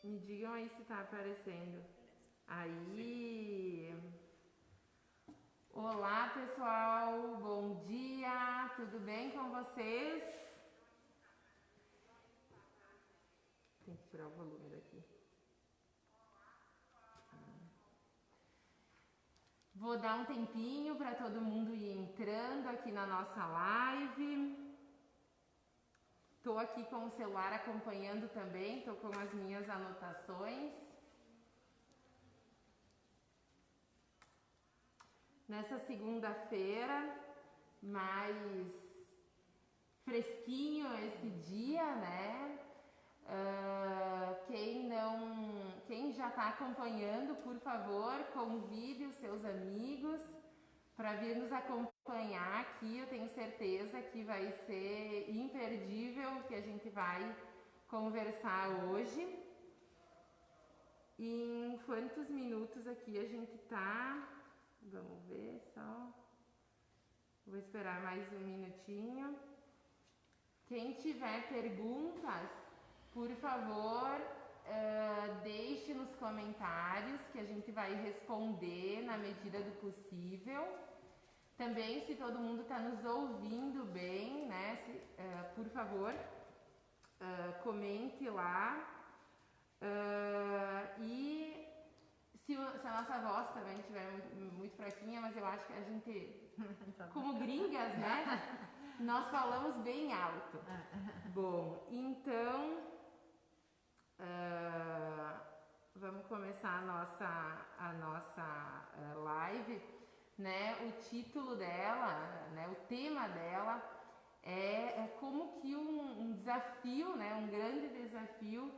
Me digam aí se tá aparecendo. Aí. Olá, pessoal. Bom dia. Tudo bem com vocês? Tem que tirar o volume daqui. Vou dar um tempinho para todo mundo ir entrando aqui na nossa live. Tô aqui com o celular acompanhando também, tô com as minhas anotações. Nessa segunda-feira, mais fresquinho esse dia, né? Quem já está acompanhando, por favor, convide os seus amigos para vir nos acompanhar aqui. Eu tenho certeza que vai ser imperdível o que a gente vai conversar hoje. Em quantos minutos aqui a gente tá? Vamos ver só. Vou esperar mais um minutinho. Quem tiver perguntas, por favor, deixe nos comentários que a gente vai responder na medida do possível. Também, se todo mundo está nos ouvindo bem, né? Por favor, comente lá. E se a nossa voz também estiver muito fraquinha, mas eu acho que a gente, como gringas, né? Nós falamos bem alto. Bom, então vamos começar a nossa live, né? O título dela, né? O tema dela é como que um desafio, né? Um grande desafio,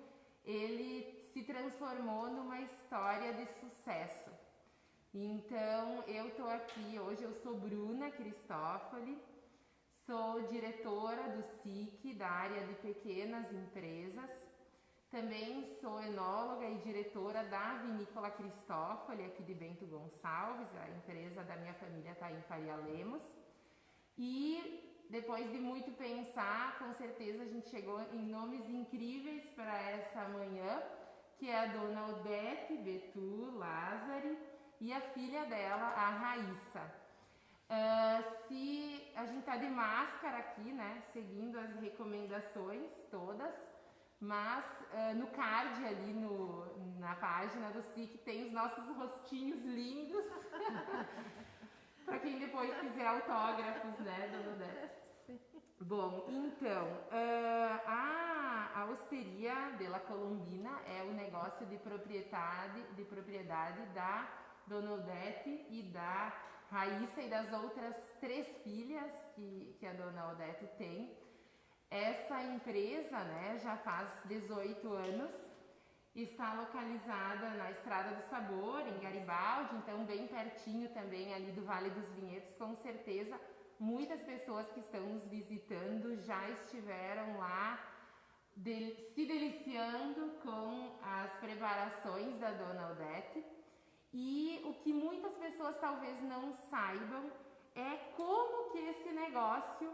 ele se transformou numa história de sucesso. Então eu tô aqui hoje, eu sou Bruna Cristófoli, sou diretora do SIC, da área de pequenas empresas. Também sou enóloga e diretora da Vinícola Cristófoli, aqui de Bento Gonçalves, a empresa da minha família está em Faria Lemos. E depois de muito pensar, com certeza a gente chegou em nomes incríveis para essa manhã, que é a dona Odete Betu Lázari e a filha dela, a Raíssa. Se a gente tá de máscara aqui, né, seguindo as recomendações todas, mas no card ali na página do SIC tem os nossos rostinhos lindos para quem depois quiser autógrafos, né, dona Odete? Bom, então, a Osteria della Colombina é o negócio de propriedade da dona Odete e da Raíssa e das outras 3 filhas que a dona Odete tem. Essa empresa, né, já faz 18 anos, está localizada na Estrada do Sabor, em Garibaldi, então bem pertinho também ali do Vale dos Vinhedos. Com certeza muitas pessoas que estão nos visitando já estiveram lá se deliciando com as preparações da dona Odete. E o que muitas pessoas talvez não saibam é como que esse negócio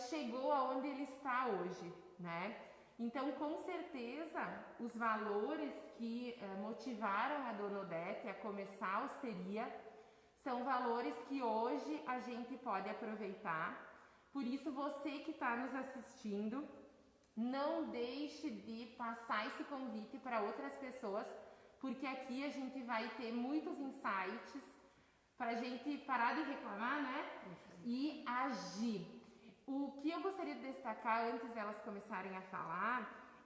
chegou aonde ele está hoje, né? Então, com certeza, os valores que motivaram a dona Odete a começar a osteria são valores que hoje a gente pode aproveitar. Por isso, você que está nos assistindo, não deixe de passar esse convite para outras pessoas, porque aqui a gente vai ter muitos insights para a gente parar de reclamar, né? E agir. O que eu gostaria de destacar antes delas começarem a falar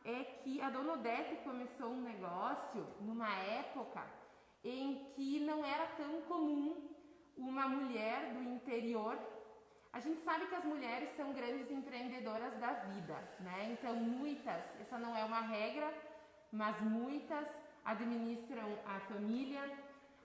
é que a dona Odete começou um negócio numa época em que não era tão comum uma mulher do interior. A gente sabe que as mulheres são grandes empreendedoras da vida, né? Então muitas, essa não é uma regra, mas muitas administram a família,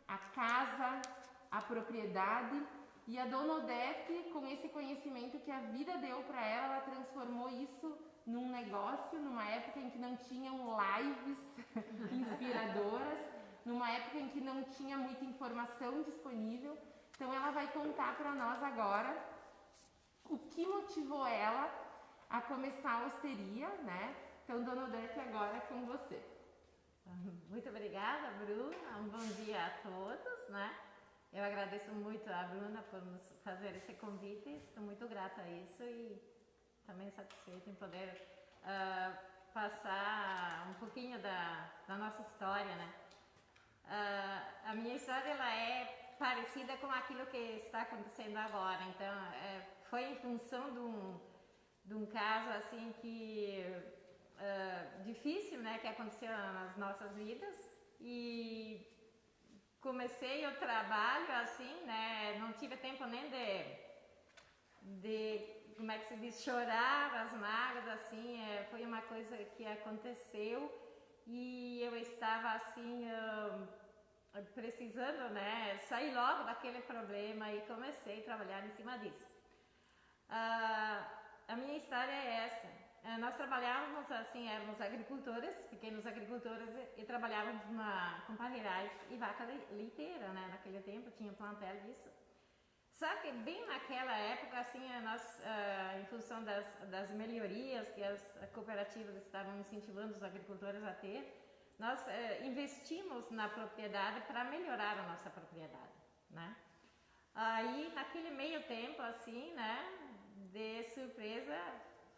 a casa, a propriedade. E a dona Odete, com esse conhecimento que a vida deu para ela transformou isso num negócio, numa época em que não tinham lives inspiradoras, numa época em que não tinha muita informação disponível. Então ela vai contar para nós agora o que motivou ela a começar a osteria, né? Então, dona Odete, agora é com você. Muito obrigada, Bruna. Um bom dia a todos, né? Eu agradeço muito a Bruna por nos fazer esse convite. Estou muito grata a isso e também satisfeita em poder passar um pouquinho da nossa história, né? A minha história ela é parecida com aquilo que está acontecendo agora. Então, foi em função de um caso assim que difícil, né, que aconteceu nas nossas vidas e comecei o trabalho assim, né, não tive tempo nem de como é que se diz, chorar as mágoas, assim, foi uma coisa que aconteceu e eu estava assim precisando, né, sair logo daquele problema e comecei a trabalhar em cima disso. A minha história é essa. Nós trabalhávamos assim, éramos agricultores, pequenos agricultores e trabalhávamos com parreirais e vaca leiteira, né? Naquele tempo tinha plantel disso. Só que bem naquela época, assim, nós, em função das melhorias que as cooperativas estavam incentivando os agricultores a ter, nós investimos na propriedade para melhorar a nossa propriedade, né? Aí, naquele meio tempo, assim, né, de surpresa,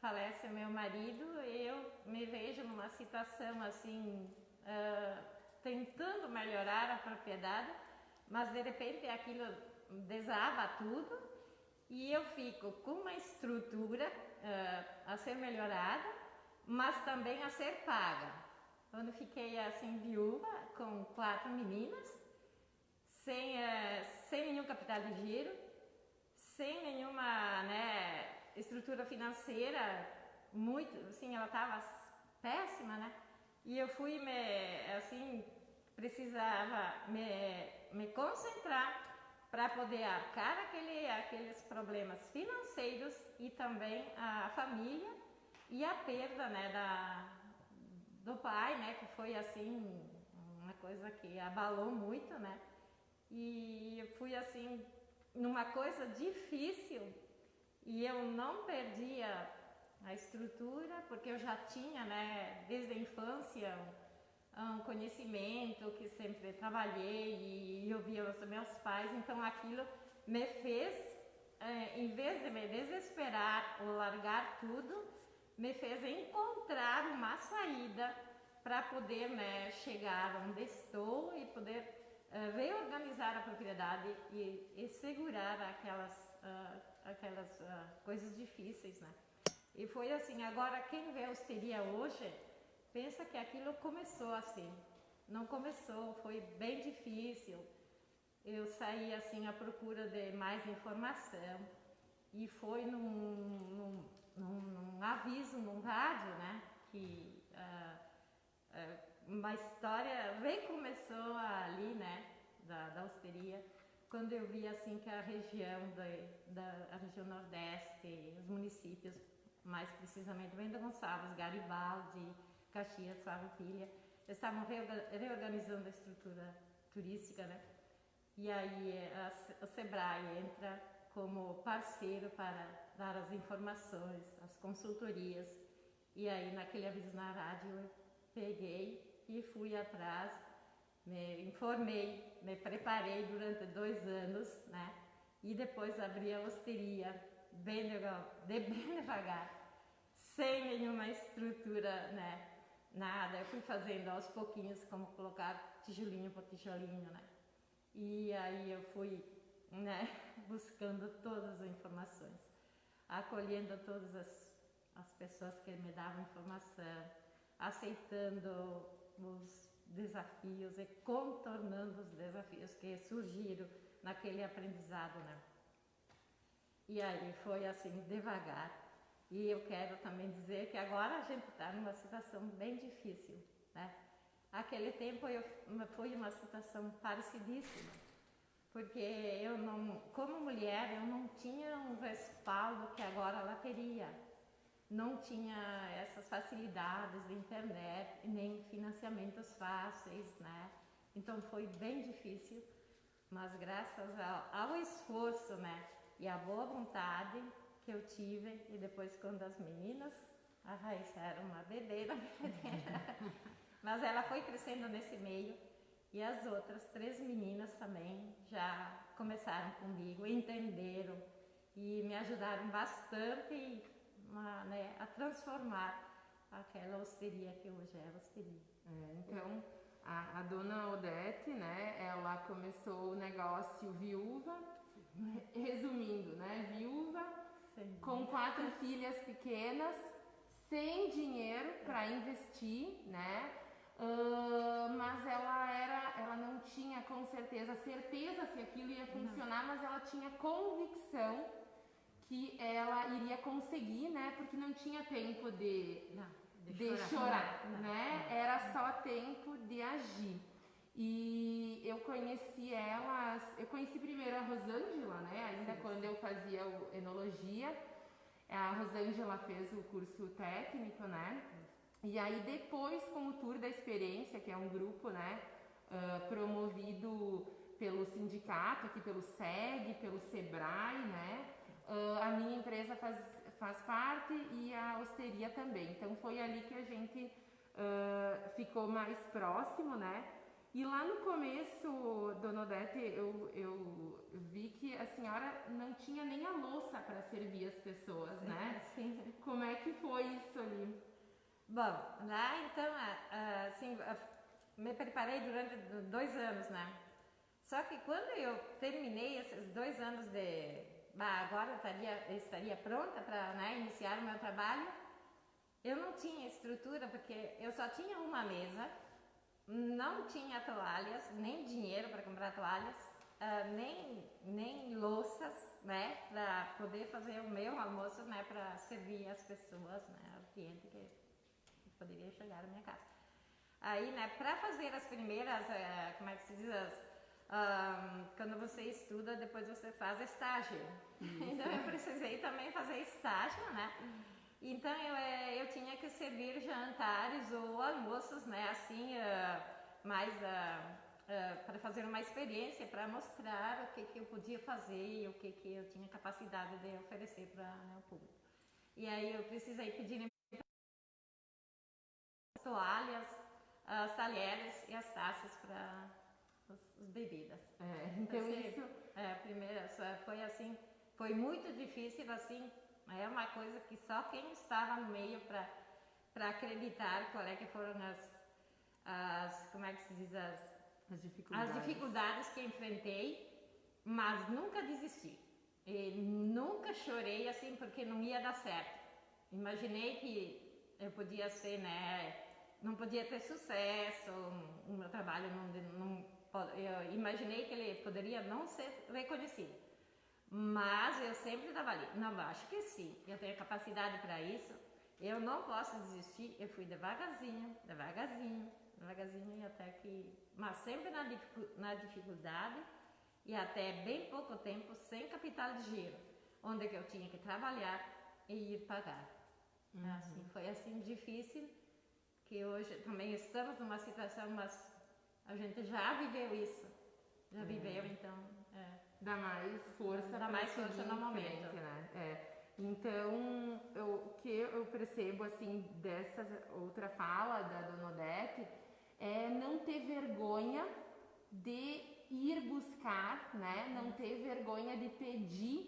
falece meu marido e eu me vejo numa situação, assim, tentando melhorar a propriedade, mas de repente aquilo desaba tudo e eu fico com uma estrutura a ser melhorada, mas também a ser paga. Quando fiquei, assim, viúva, com 4 meninas, sem nenhum capital de giro, sem nenhuma, né, estrutura financeira, muito, assim, ela estava péssima, né? E eu fui, precisava me concentrar para poder arcar aqueles problemas financeiros e também a família e a perda, né, do pai, né, que foi, assim, uma coisa que abalou muito, né? E eu fui assim, numa coisa difícil e eu não perdia a estrutura porque eu já tinha, né, desde a infância um conhecimento que sempre trabalhei e eu via os meus pais, então aquilo me fez, em vez de me desesperar ou largar tudo, me fez encontrar uma saída para poder, né, chegar onde estou e poder reorganizar a propriedade e segurar aquelas coisas difíceis, né? E foi assim, agora quem vê a Osteria hoje, pensa que aquilo começou assim. Não começou, foi bem difícil. Eu saí assim à procura de mais informação e foi num aviso, num rádio, né? Que uma história recomeçou ali, né, da Osteria, quando eu vi assim que a região a região Nordeste, os municípios, mais precisamente Bento Gonçalves, Garibaldi, Caxias, Farroupilha, estavam reorganizando a estrutura turística, né? E aí o Sebrae entra como parceiro para dar as informações, as consultorias, e aí naquele aviso na rádio eu peguei e fui atrás, me informei, me preparei durante 2 anos, né? E depois abri a Osteria bem devagar, sem nenhuma estrutura, né? Nada, eu fui fazendo aos pouquinhos, como colocar tijolinho por tijolinho, né? E aí eu fui, né, buscando todas as informações, acolhendo todas as pessoas que me davam informação, aceitando os desafios e contornando os desafios que surgiram naquele aprendizado, né? E aí foi assim, devagar. E eu quero também dizer que agora a gente está numa situação bem difícil, né? Aquele tempo foi uma situação parecidíssima, porque eu não, como mulher, eu não tinha um respaldo que agora ela teria. Não tinha essas facilidades de internet, nem financiamentos fáceis, né? Então foi bem difícil, mas graças ao esforço, né? E à boa vontade que eu tive, e depois quando as meninas, a Raíssa era uma bebê da bebedeira, Mas ela foi crescendo nesse meio e as outras 3 meninas também já começaram comigo, entenderam e me ajudaram bastante né, a transformar aquela hosteria que hoje é a hosteria. Então, a dona Odete, né, ela começou o negócio viúva, resumindo, né, viúva, sim, com 4 filhas pequenas, sem dinheiro para investir, né, mas ela não tinha com certeza se aquilo ia funcionar, mas ela tinha convicção que ela iria conseguir, né, porque não tinha tempo de chorar, né? Era só tempo de agir. E eu conheci primeiro a Rosângela, né? Ainda quando eu fazia enologia, a Rosângela fez o curso técnico, né? E aí depois, com o Tour da Experiência, que é um grupo, né, promovido pelo sindicato, aqui pelo SEG, pelo SEBRAE, né? A minha empresa faz parte e a hosteria também. Então foi ali que a gente ficou mais próximo, né? E lá no começo, dona Odete, eu vi que a senhora não tinha nem a louça para servir as pessoas, né? Sim. Como é que foi isso ali? Bom, lá então, assim, me preparei durante 2 anos, né? Só que quando eu terminei esses 2 anos agora eu estaria pronta para, né, iniciar o meu trabalho, eu não tinha estrutura, porque eu só tinha uma mesa, não tinha toalhas, nem dinheiro para comprar toalhas, nem louças, né, para poder fazer o meu almoço, né, para servir as pessoas, né, ao cliente que poderia chegar à minha casa. Aí, né, para fazer as primeiras, como é que se diz, quando você estuda, depois você faz estágio. Então eu precisei também fazer estágio, né? Então eu tinha que servir jantares ou almoços, né? Assim, mais para fazer uma experiência, para mostrar o que eu podia fazer e o que eu tinha capacidade de oferecer para, né, o público. E aí eu precisei pedir toalhas, talheres e as taças para as bebidas. Então isso... a primeira foi assim, foi muito difícil, assim, é uma coisa que só quem estava no meio para acreditar qual é que foram como é que se diz, as dificuldades que enfrentei, mas nunca desisti. E nunca chorei assim porque não ia dar certo. Imaginei que eu podia ser, né, não podia ter sucesso, o meu trabalho eu imaginei que ele poderia não ser reconhecido, mas eu sempre estava ali, não, acho que sim, eu tenho capacidade para isso, eu não posso desistir. Eu fui devagarzinho, e até que, mas sempre na dificuldade e até bem pouco tempo sem capital de giro, onde que eu tinha que trabalhar e ir pagar. Assim, foi assim difícil, que hoje também estamos numa situação, mas a gente já viveu isso, viveu, então dá mais força no momento, né? Então o que eu percebo assim dessa outra fala da dona Odete é não ter vergonha de ir buscar, né? Não ter vergonha de pedir.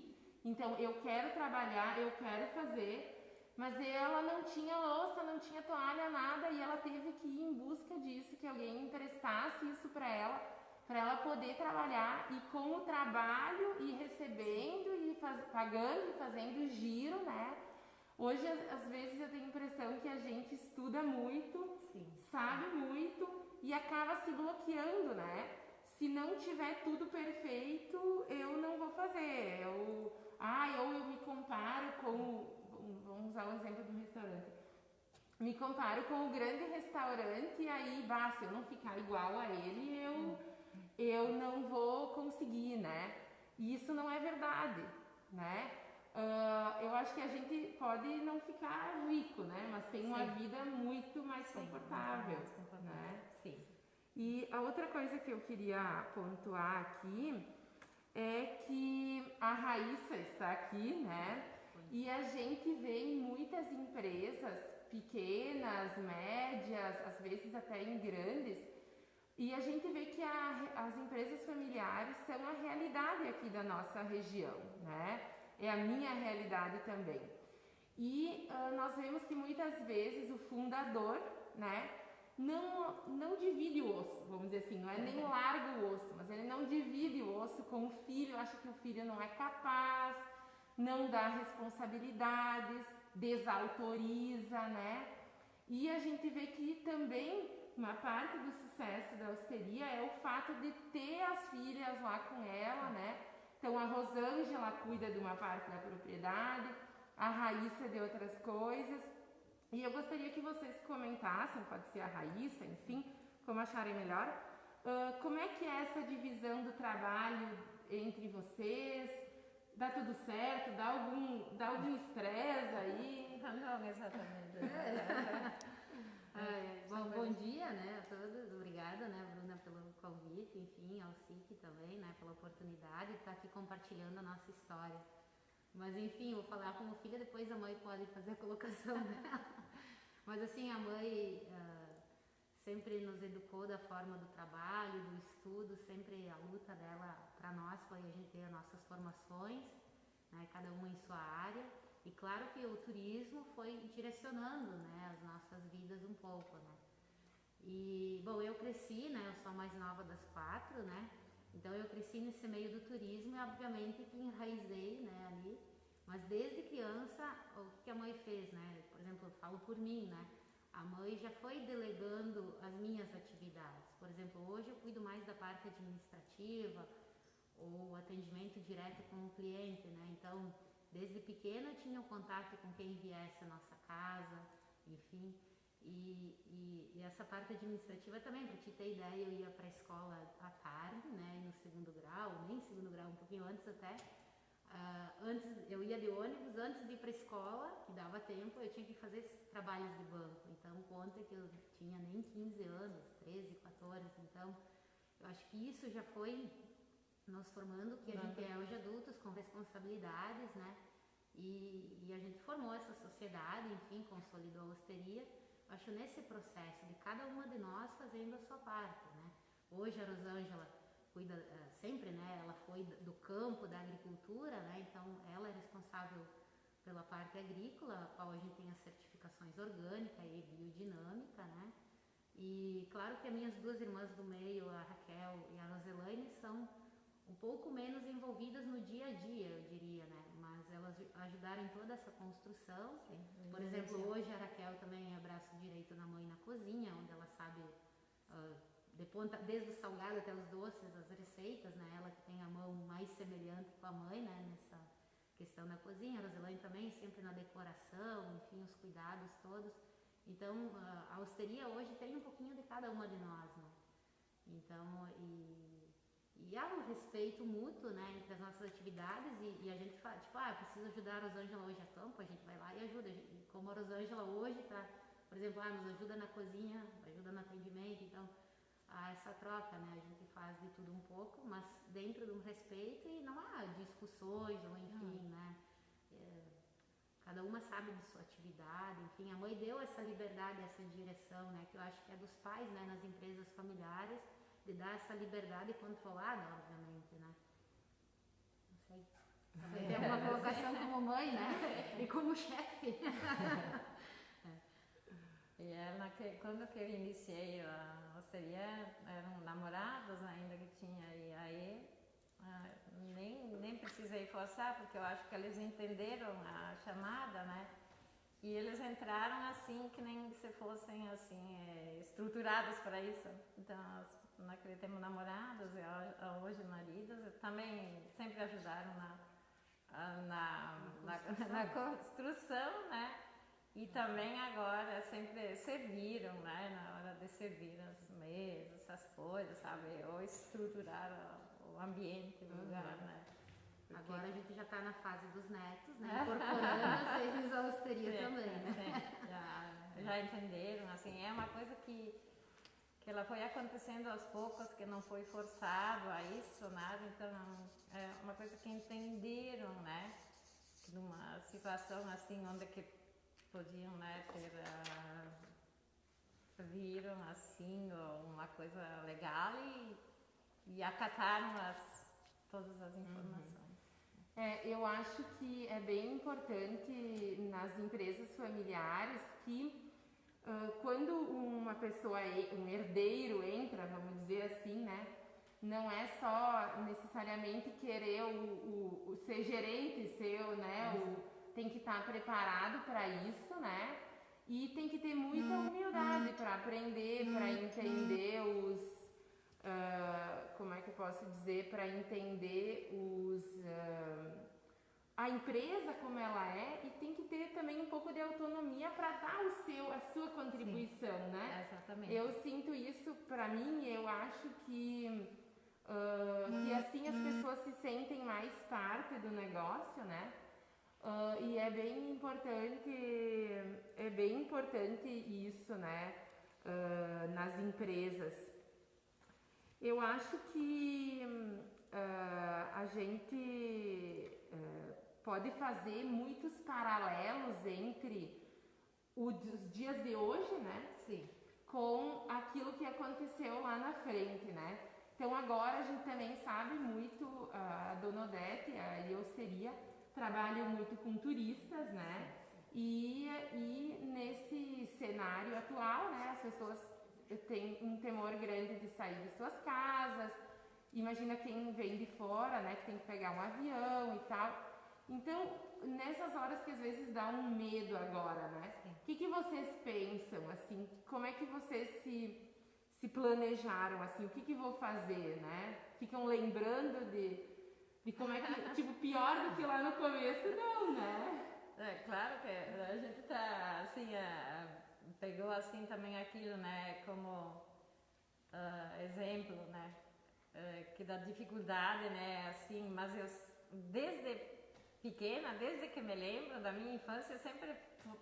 Então eu quero trabalhar, eu quero fazer. Mas ela não tinha louça, não tinha toalha, nada, e ela teve que ir em busca disso, que alguém emprestasse isso para ela poder trabalhar, e com o trabalho, e recebendo, e pagando, e fazendo giro, né? Hoje, às vezes, eu tenho a impressão que a gente estuda muito, sabe muito, e acaba se bloqueando, né? Se não tiver tudo perfeito, eu não vou fazer. Ou eu me comparo com... Vamos usar o exemplo do restaurante. Me comparo com o grande restaurante e aí, se eu não ficar igual a ele, eu não vou conseguir, né? E isso não é verdade, né? Eu acho que a gente pode não ficar rico, né? Mas tem uma vida muito mais confortável, né? Sim. E a outra coisa que eu queria pontuar aqui é que a Raíssa está aqui, né? E a gente vê em muitas empresas pequenas, médias, às vezes até em grandes, e a gente vê que as empresas familiares são a realidade aqui da nossa região, né? É a minha realidade também. E nós vemos que muitas vezes o fundador, né, não divide o osso, vamos dizer assim, não é nem larga o osso, mas ele não divide o osso com o filho, acha que o filho não é capaz, não dá responsabilidades, desautoriza, né? E a gente vê que também uma parte do sucesso da Hosteria é o fato de ter as filhas lá com ela, né? Então a Rosângela cuida de uma parte da propriedade, a Raíssa de outras coisas. E eu gostaria que vocês comentassem, pode ser a Raíssa, enfim, como acharem melhor, como é que é essa divisão do trabalho entre vocês? Dá tudo certo? Dá algum estresse aí? Não, exatamente. Bom dia, né, a todos. Obrigada, né, Bruna, pelo convite, enfim, ao SIC também, né, pela oportunidade de estar aqui compartilhando a nossa história. Mas, enfim, vou falar como filha, depois a mãe pode fazer a colocação dela. Mas, assim, a mãe sempre nos educou da forma do trabalho, do estudo, sempre a luta dela para nós foi a gente ter as nossas formações, né, cada uma em sua área. E claro que o turismo foi direcionando, né, as nossas vidas um pouco, né. E, bom, eu cresci, né, eu sou a mais nova das 4, né, então eu cresci nesse meio do turismo e obviamente que enraizei, né, ali. Mas desde criança, o que a mãe fez, né, por exemplo, eu falo por mim, né, a mãe já foi delegando as minhas atividades. Por exemplo, hoje eu cuido mais da parte administrativa ou atendimento direto com o cliente, né, então desde pequena eu tinha um contato com quem viesse à nossa casa, enfim, e essa parte administrativa também, para te ter ideia, eu ia para a escola à tarde, né, no segundo grau, nem segundo grau, um pouquinho antes até, antes eu ia de ônibus, antes de ir para a escola, que dava tempo, eu tinha que fazer trabalhos de banco, então conta que eu tinha nem 15 anos, 13, 14, então eu acho que isso já foi nos formando, que a gente é hoje adultos com responsabilidades, né? E a gente formou essa sociedade, enfim, consolidou a Hosteria. Acho nesse processo de cada uma de nós fazendo a sua parte, né? Hoje a Rosângela cuida sempre, né? Ela foi do campo, da agricultura, né? Então ela é responsável pela parte agrícola, a qual a gente tem as certificações orgânica e biodinâmica, né? E claro que as minhas duas irmãs do meio, a Raquel e a Roselaine, são um pouco menos envolvidas no dia a dia, eu diria, né? Mas elas ajudaram em toda essa construção. Sim, por exemplo, hoje a Raquel também é braço direito da mãe na cozinha, onde ela sabe desde o salgado até os doces, as receitas, né? Ela que tem a mão mais semelhante com a mãe, né? Nessa questão da cozinha. A Roselaine também sempre na decoração, enfim, os cuidados todos. Então, a Hosteria hoje tem um pouquinho de cada uma de nós, né? Então, e há um respeito mútuo, né, entre as nossas atividades e a gente fala, tipo, preciso ajudar a Rosângela hoje a campo, a gente vai lá e ajuda. E como a Rosângela hoje tá, por exemplo, nos ajuda na cozinha, ajuda no atendimento, então há essa troca, né, a gente faz de tudo um pouco, mas dentro de um respeito e não há discussões ou enfim, né, cada uma sabe de sua atividade, enfim, a mãe deu essa liberdade, essa direção, né, que eu acho que é dos pais, né, nas empresas familiares, de dar essa liberdade controlada, obviamente, né? Não sei. Você tem alguma colocação como mãe, né? E como chefe. E quando que eu iniciei a Hosteria, eram namorados ainda que tinha, e aí nem precisei forçar, porque eu acho que eles entenderam a chamada, né? E eles entraram assim, que nem se fossem assim, estruturados para isso. Então, naquele tempo namorados e hoje maridos, também sempre ajudaram na construção, né? E também agora sempre serviram, né? Na hora de servir as mesas, essas coisas, sabe? Ou estruturar o ambiente do lugar, né? Porque agora a gente já está na fase dos netos, né? Incorporando eles à Hosteria também, né? Já entenderam, assim, é uma coisa que ela foi acontecendo aos poucos, que não foi forçado a isso, nada, então é uma coisa que entenderam, né? Numa situação assim, onde que podiam, né, viram assim uma coisa legal e acataram todas as informações. Eu acho que é bem importante nas empresas familiares que quando uma pessoa, um herdeiro entra, vamos dizer assim, né? Não é só necessariamente querer ser gerente seu, né? Tem que estar preparado para isso, né? E tem que ter muita humildade para aprender, para entender como é que eu posso dizer, para entender a empresa como ela é, e tem que ter também um pouco de autonomia para dar a sua contribuição, sim, né? Exatamente. Eu sinto isso para mim, eu acho que assim as pessoas se sentem mais parte do negócio, né? E é bem importante isso, né? Nas empresas. Eu acho que a gente pode fazer muitos paralelos entre os dias de hoje, né? Sim. Com aquilo que aconteceu lá na frente, né? Então agora a gente também sabe muito, a Dona Odete e a Eusteria trabalham muito com turistas, né? E nesse cenário atual, né, as pessoas têm um temor grande de sair de suas casas. Imagina quem vem de fora, né, que tem que pegar um avião e tal. Então, nessas horas que às vezes dá um medo agora, né? O que vocês pensam, assim? Como é que vocês se planejaram, assim? O que vou fazer, né? Ficam lembrando de como é que, tipo, pior do que lá no começo, não, né? Claro que a gente tá, assim, pegou, assim, também aquilo, né, como exemplo, né, que da dificuldade, né, assim, mas eu, desde pequena, desde que me lembro da minha infância, sempre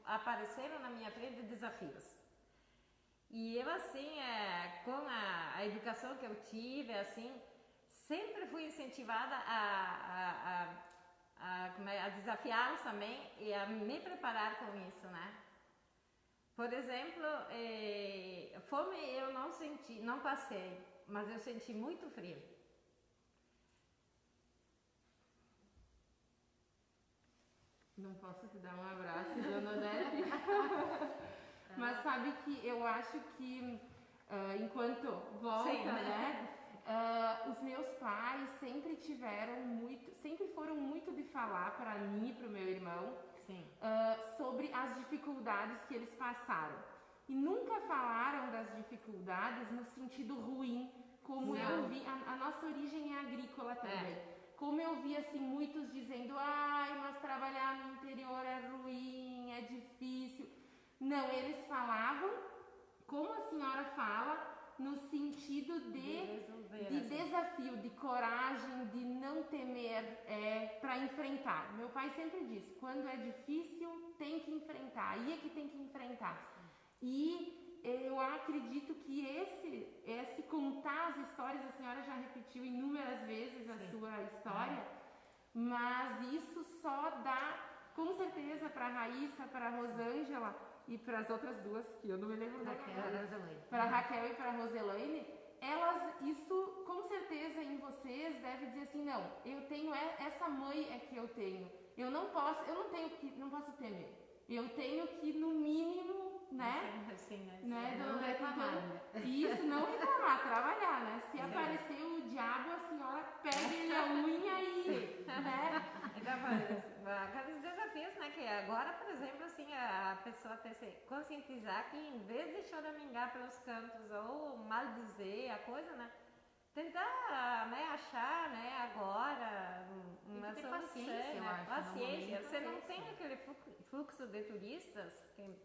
apareceram na minha frente desafios. E eu, assim, com a educação que eu tive, assim, sempre fui incentivada a desafiá-los também e a me preparar com isso, né? Por exemplo, fome eu não senti, não passei, mas eu senti muito frio. Não posso te dar um abraço, Dona Odete. Mas sabe que eu acho que enquanto volta, sim, né? Os meus pais sempre foram muito de falar para mim e para o meu irmão, sobre as dificuldades que eles passaram. E nunca falaram das dificuldades no sentido ruim, como eu vi. A nossa origem é agrícola também. Como eu vi, assim, muitos dizendo, mas trabalhar no interior é ruim, é difícil. Não, eles falavam, como a senhora fala, no sentido de desafio, de coragem, de não temer, para enfrentar. Meu pai sempre disse, quando é difícil, tem que enfrentar, aí é que tem que enfrentar. E eu acredito que esse contar as histórias, a senhora já repetiu inúmeras vezes a sua história, mas isso só dá, com certeza, para a Raíssa, para a Rosângela e para as outras duas, que eu não me lembro para a Raquel e para a Roselaine, isso com certeza em vocês deve dizer assim, não, eu tenho essa mãe que eu tenho, não posso temer, eu tenho que no mínimo, né? Assim, né? Não reclamar. Isso, não reclamar, trabalhar, né? Se aparecer o diabo, a senhora pega ele a unha e, né? Aqueles desafios, né? Que agora, por exemplo, assim, a pessoa tem que se conscientizar que em vez de choramingar pelos cantos ou maldizer a coisa, né? Tentar, né, achar, né, agora uma tem que ter solução, paciência, eu acho, paciência. Você não tem aquele fluxo de turistas, que,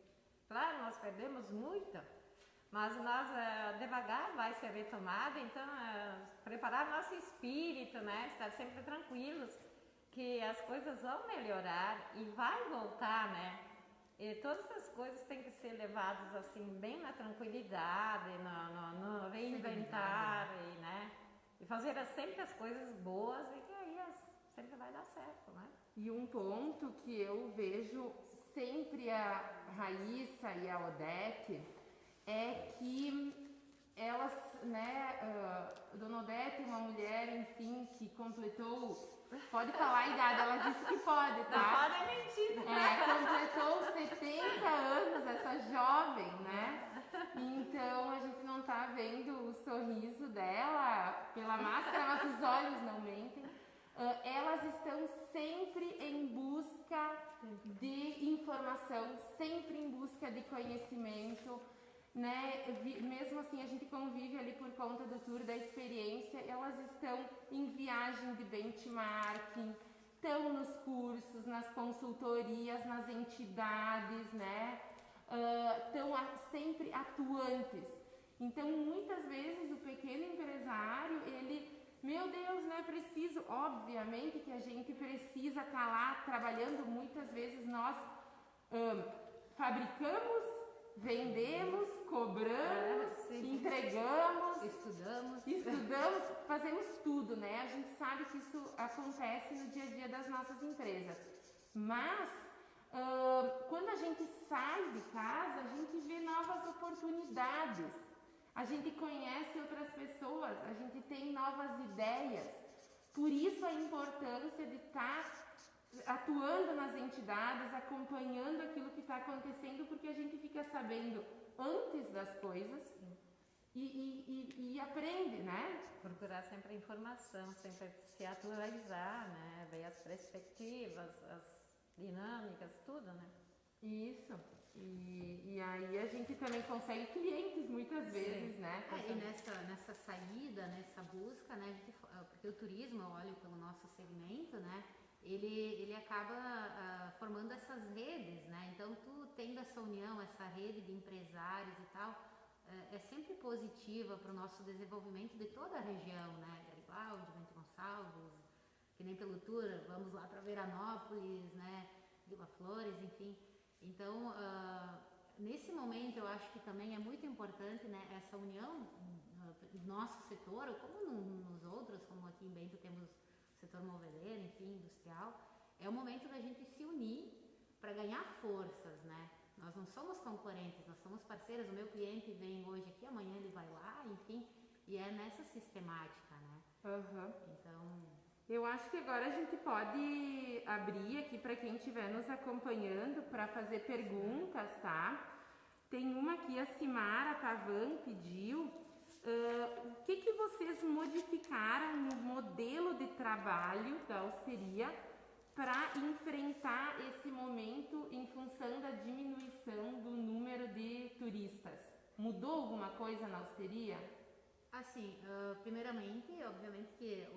claro, nós perdemos muito, mas nós devagar vai ser retomado, então preparar nosso espírito, né, estar sempre tranquilos que as coisas vão melhorar e vai voltar, né? E todas as coisas têm que ser levadas assim bem na tranquilidade, no reinventar e, né? E fazer sempre as coisas boas e que aí sempre vai dar certo, né? E um ponto que eu vejo sempre a Raíssa e a Odete é que elas, né, Dona Odete é uma mulher, enfim, que completou, pode falar a idade, ela disse que pode, tá? Não pode mentir. Completou 70 anos, essa jovem, né? Então a gente não tá vendo o sorriso dela pela máscara, mas os olhos não mentem. Elas estão sempre em busca de informação, sempre em busca de conhecimento, né? Mesmo assim a gente convive ali por conta do tour da experiência, elas estão em viagem de benchmarking, estão nos cursos, nas consultorias, nas entidades, né? Estão sempre atuantes. Então muitas vezes o pequeno empresário, ele, meu Deus, né, preciso, obviamente que a gente precisa estar lá trabalhando, muitas vezes nós fabricamos, vendemos, cobramos, entregamos, estudamos, fazemos tudo, né? A gente sabe que isso acontece no dia a dia das nossas empresas. Mas, quando a gente sai de casa, a gente vê novas oportunidades. A gente conhece outras pessoas, a gente tem novas ideias. Por isso a importância de estar atuando nas entidades, acompanhando aquilo que está acontecendo, porque a gente fica sabendo antes das coisas e aprende, né? Procurar sempre a informação, sempre se atualizar, né? Ver as perspectivas, as dinâmicas, tudo, né? Isso. E aí a gente também consegue clientes muitas vezes, né? E nessa saída, nessa busca, né? Porque o turismo, eu olho pelo nosso segmento, né? Ele acaba formando essas redes, né? Então, tu tendo essa união, essa rede de empresários e tal, é sempre positiva para o nosso desenvolvimento de toda a região, né? Garibaldi, Bento Gonçalves, que nem pelo tour, vamos lá para Veranópolis, né? Vila Flores, enfim. Então, nesse momento, eu acho que também é muito importante, né? Essa união do nosso setor, como nos outros, como aqui em Bento temos setor moveleiro, enfim, industrial, é o momento da gente se unir para ganhar forças, né? Nós não somos concorrentes, nós somos parceiros. O meu cliente vem hoje aqui, amanhã ele vai lá, enfim, e é nessa sistemática, né? Então, eu acho que agora a gente pode abrir aqui para quem estiver nos acompanhando para fazer perguntas, tá? Tem uma aqui, a Simara Pavan pediu. O que vocês modificaram no modelo de trabalho da Osteria para enfrentar esse momento em função da diminuição do número de turistas? Mudou alguma coisa na Osteria? Assim, primeiramente, obviamente que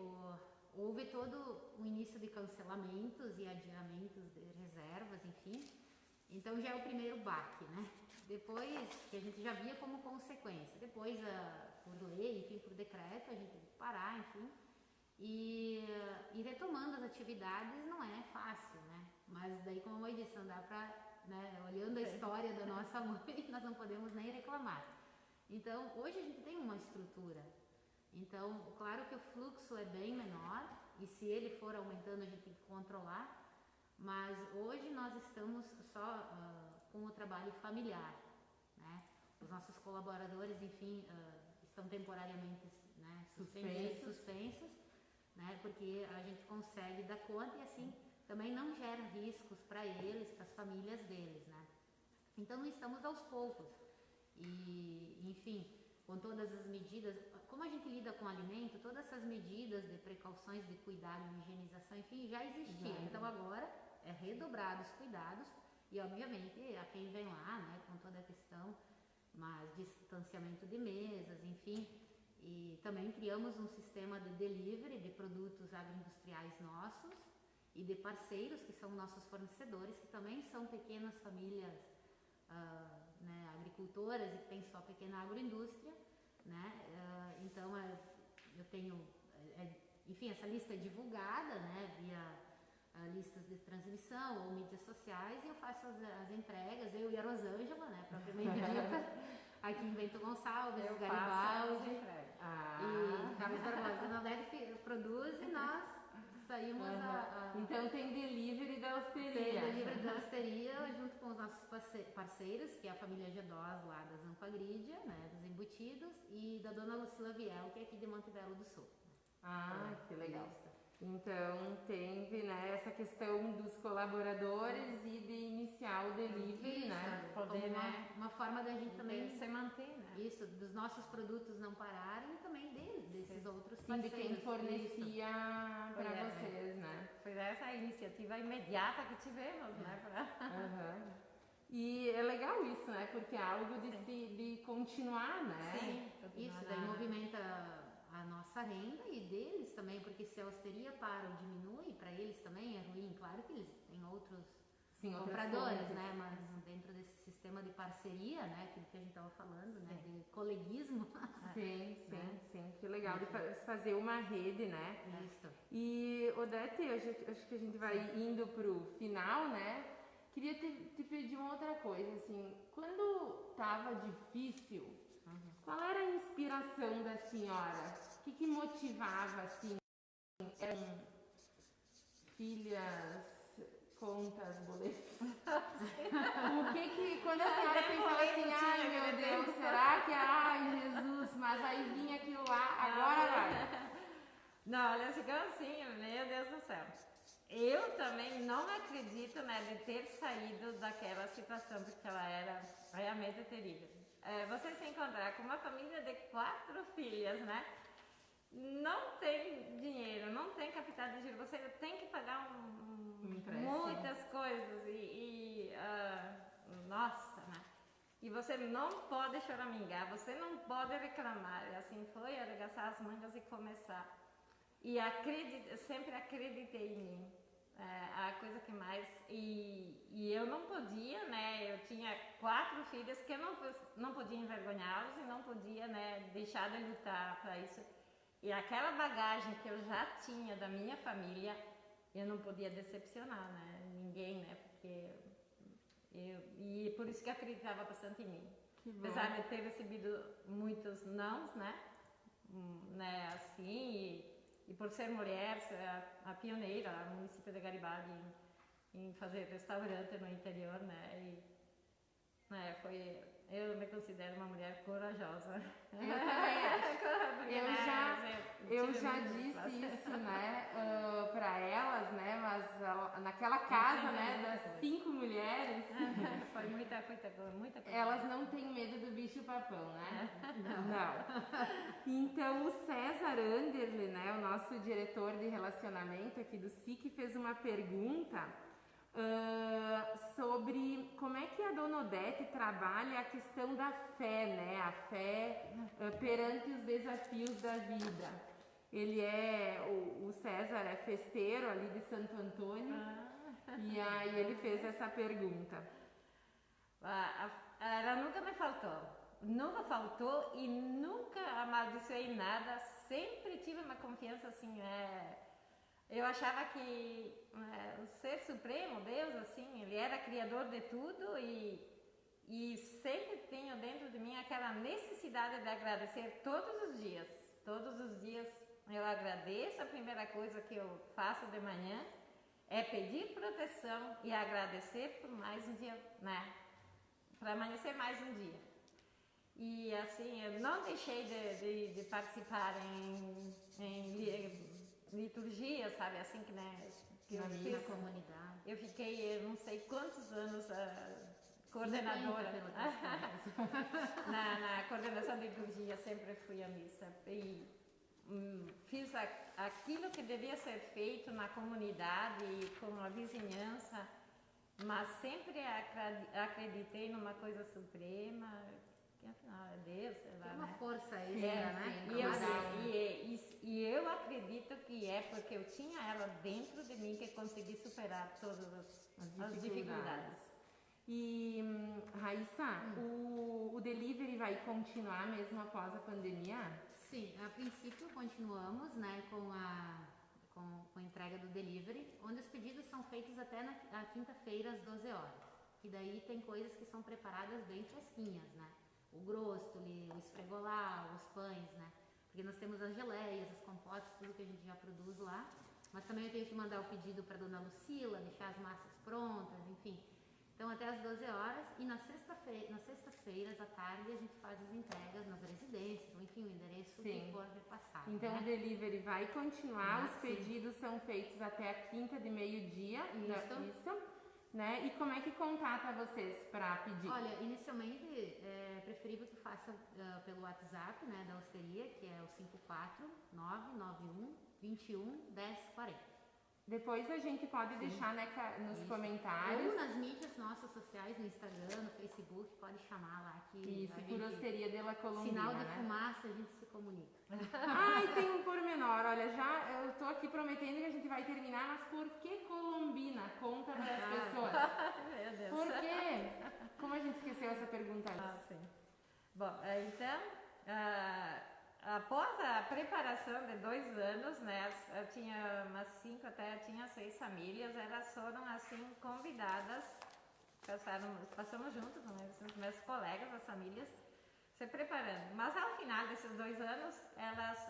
houve todo o início de cancelamentos e adiamentos de reservas, enfim. Então já é o primeiro baque, né? Depois, que a gente já via como consequência. Depois, por lei, enfim, por decreto, a gente teve que parar, enfim. E retomando as atividades não é fácil, né? Mas daí, como a mãe disse, não dá pra, né, olhando a história da nossa mãe, nós não podemos nem reclamar. Então, hoje a gente tem uma estrutura. Então, claro que o fluxo é bem menor, e se ele for aumentando, a gente tem que controlar. Mas hoje nós estamos só com o trabalho familiar, né? Os nossos colaboradores, enfim, estão temporariamente, né, suspensos, né? Porque a gente consegue dar conta e assim também não gera riscos para eles, para as famílias deles, né? Então estamos aos poucos e, enfim, com todas as medidas, como a gente lida com alimento, todas essas medidas de precauções, de cuidado, de higienização, enfim, já existiam. Então agora é redobrar os cuidados e, obviamente, a quem vem lá, né, com toda a questão, mas distanciamento de mesas, enfim. E também criamos um sistema de delivery de produtos agroindustriais nossos e de parceiros que são nossos fornecedores, que também são pequenas famílias, né, agricultoras e que têm sua pequena agroindústria, né? Então eu tenho, enfim, essa lista é divulgada, né, via listas de transmissão ou mídias sociais, e eu faço as entregas, eu e a Rosângela, né, propriamente dita, aqui em Bento Gonçalves, Garibaldi e Carlos Barbosa. Na verdade, produz e nós saímos Então tem delivery da Osteria. Tem delivery da Osteria junto nossos parceiros, que é a família Gedós lá da Zampagrídia, né, dos embutidos, e da dona Lucila Viel, que é aqui de Montebello do Sul. Ah, que legal. Isso. Então, teve, né, essa questão dos colaboradores e de iniciar o delivery, Isso, né? Poder, como né? uma forma da gente também Se manter, né? isso, dos nossos produtos não pararem e também desses outros Sim, de quem parceiros. fornecia para Foi, vocês, né? Foi essa iniciativa imediata que tivemos, né? Aham. E é legal isso, né? Porque é algo de continuar, né? Sim, Isso, daí movimenta a nossa renda e deles também, porque se a hosteria para ou diminui, para eles também é ruim. Claro que eles têm outros Sim, outras compradores, fontes. né? Mas dentro desse sistema de parceria, né? Aquilo que a gente estava falando, né? De coleguismo. Sim, sim, Né? sim. Que legal de fazer uma rede, né? Isso. E, Odete, acho que a gente vai indo pro final, né? Queria te pedir uma outra coisa, assim, quando tava difícil, qual era a inspiração da senhora? O que motivava, assim, eram filhas, contas, boletos? Quando a senhora pensava assim, ai meu Deus, será que, ai Jesus, mas aí vinha aquilo lá, agora vai. Não, ela ficou assim, meu Deus do céu. Eu também não acredito, né, de ter saído daquela situação, porque ela era realmente terrível. Você se encontrar com uma família de 4 filhas, né? Não tem dinheiro, não tem capital de giro, você tem que pagar muitas coisas nossa, né? E você não pode choramingar, você não pode reclamar. E assim foi, arregaçar as mangas e começar. E sempre acreditei em mim. A coisa que mais. E eu não podia, né? Eu tinha 4 filhas que eu não podia envergonhá-los e não podia, né, deixar de lutar para isso. E aquela bagagem que eu já tinha da minha família, eu não podia decepcionar, né? Ninguém, né? Porque e por isso que eu acreditava bastante em mim. Apesar de ter recebido muitos nãos, né? Assim, e por ser mulher, ser a pioneira, o município de Garibaldi, em fazer restaurante no interior, né? Eu me considero uma mulher corajosa. Eu também acho. Eu já disse isso, né, para elas, né, mas naquela casa, né, das 5 mulheres, foi muita coisa. Elas não têm medo do bicho papão, né? Não. Então o César Anderle, né, o nosso diretor de relacionamento aqui do SIC, fez uma pergunta sobre como é que a dona Odete trabalha a questão da fé, né? A fé perante os desafios da vida. O César é festeiro ali de Santo Antônio e aí ele fez essa pergunta. Ela nunca me faltou e nunca amaldiçoei nada, sempre tive uma confiança assim, eu achava que o Ser Supremo, Deus, assim, Ele era criador de tudo e sempre tenho dentro de mim aquela necessidade de agradecer todos os dias. Todos os dias eu agradeço, a primeira coisa que eu faço de manhã é pedir proteção e agradecer por mais um dia, né? Para amanhecer mais um dia. E assim, eu não deixei de participar em liturgia, sabe, assim que, né, que eu fiz, na comunidade. eu fiquei não sei quantos anos coordenadora na coordenação de liturgia, sempre fui à missa e fiz aquilo que devia ser feito na comunidade e com a vizinhança, mas sempre acreditei numa coisa suprema, que afinal é Deus, sei lá, Tem uma né? força extra, né? E eu acredito que é porque eu tinha ela dentro de mim que consegui superar todas as dificuldades. E, Raíssa, o delivery vai continuar mesmo após a pandemia? Sim, a princípio continuamos, né, com a entrega do delivery, onde os pedidos são feitos até na quinta-feira às 12 horas. E daí tem coisas que são preparadas bem fresquinhas, né? O grostoli, o esfregolá, os pães, né? Porque nós temos as geleias, as compotas, tudo que a gente já produz lá. Mas também eu tenho que mandar o pedido para dona Lucila, deixar as massas prontas, enfim. Então até às 12 horas e nas sextas-feiras à tarde a gente faz as entregas nas residências, enfim, o endereço Sim. que for repassado. Então né? o delivery vai continuar, Ah, os sim. pedidos são feitos até a quinta de meio-dia. Isso. Né? E como é que contata vocês para pedir? Olha, inicialmente é preferível que faça pelo WhatsApp, né, da Osteria, que é o 54991 21 1040. Depois a gente pode deixar, né, nos Isso. comentários. Ou nas mídias nossas sociais, no Instagram, no Facebook, pode chamar lá que Isso, a por gente, Osteria de la Colombina, sinal de né? fumaça, a gente se comunica. Ah, e tem um pormenor, olha, eu tô aqui prometendo que a gente vai terminar, mas por que Colombina? Conta para as pessoas. Meu Deus. Por quê? Como a gente esqueceu essa pergunta Ah, antes? sim. Bom, então, após a preparação de 2 anos, né, eu tinha umas 5, até tinha 6 famílias, elas foram assim convidadas, passamos juntos, né, os meus colegas, as famílias, se preparando. Mas ao final desses 2 anos, elas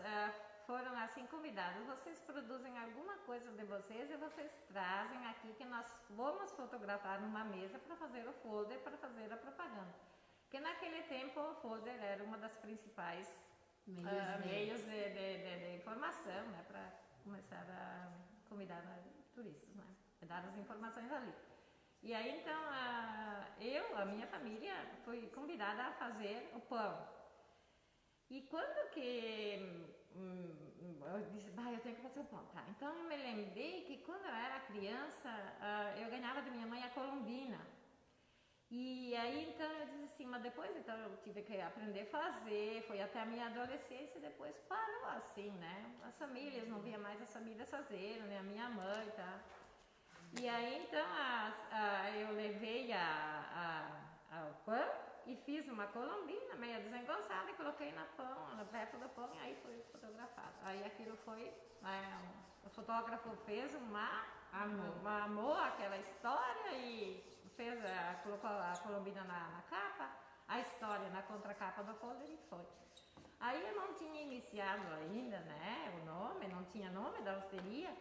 foram assim convidadas, vocês produzem alguma coisa de vocês e vocês trazem aqui que nós vamos fotografar numa mesa para fazer o folder, para fazer a propaganda. Porque naquele tempo o folder era uma das principais meios de informação, né, para começar a convidar turistas, né, dar as informações ali. E aí então a minha família foi convidada a fazer o pão. E quando que eu disse, eu tenho que fazer o pão, tá? Então eu me lembrei que quando eu era criança, eu ganhava da minha mãe a colombina. E aí então eu disse assim, mas depois então eu tive que aprender a fazer, foi até a minha adolescência e depois parou assim, né? As famílias, não via mais as famílias fazerem, né? A minha mãe, tá? E aí então eu levei o pão e fiz uma colombina meio desengonçada e coloquei na perto do pão e aí foi fotografado. Aí aquilo foi, o fotógrafo fez amou aquela história e colocou a colombina na capa, a história na contracapa do folder e foi. Aí eu não tinha iniciado ainda, né, o nome, não tinha nome da osteria.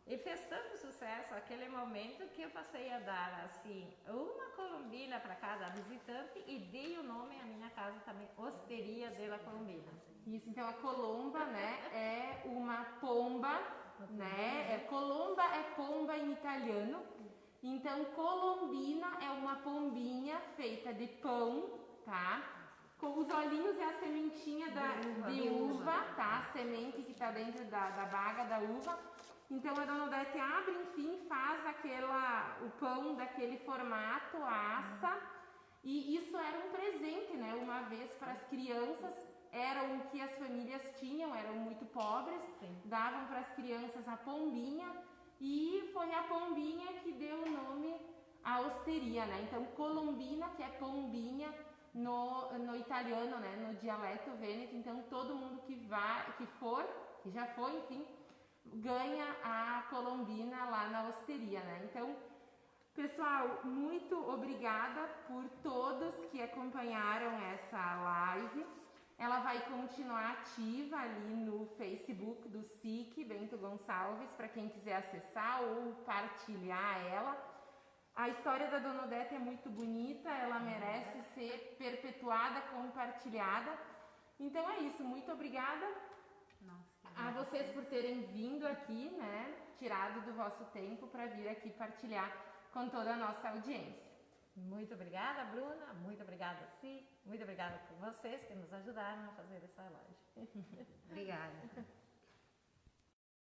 E fez tanto sucesso aquele momento que eu passei a dar assim uma colombina para cada visitante e dei o nome à minha casa também, Osteria de la Colombina. Isso, então a colomba, né, é uma pomba, né? Colomba é pomba em italiano. Então colombina é uma pombinha feita de pão, tá? Com os olhinhos é a sementinha de uva, tá? A semente que tá dentro da baga da uva. Então a Dona Odete abre, enfim, faz o pão daquele formato, assa, e isso era um presente, né? Uma vez para as crianças, era o que as famílias tinham, eram muito pobres, davam para as crianças a pombinha, e foi a pombinha que deu o nome à osteria, né? Então colombina, que é pombinha no italiano, né? No dialeto vêneto, então todo mundo que já foi, enfim, ganha a colombina lá na osteria, né? Então, pessoal, muito obrigada por todos que acompanharam essa live. Ela vai continuar ativa ali no Facebook do SIC Bento Gonçalves, para quem quiser acessar ou partilhar ela. A história da Dona Odete é muito bonita, ela merece ser perpetuada, compartilhada. Então é isso, muito obrigada a vocês por terem vindo aqui, né, tirado do vosso tempo para vir aqui partilhar com toda a nossa audiência. Muito obrigada, Bruna, muito obrigada, Si, muito obrigada por vocês que nos ajudaram a fazer essa live. Obrigada.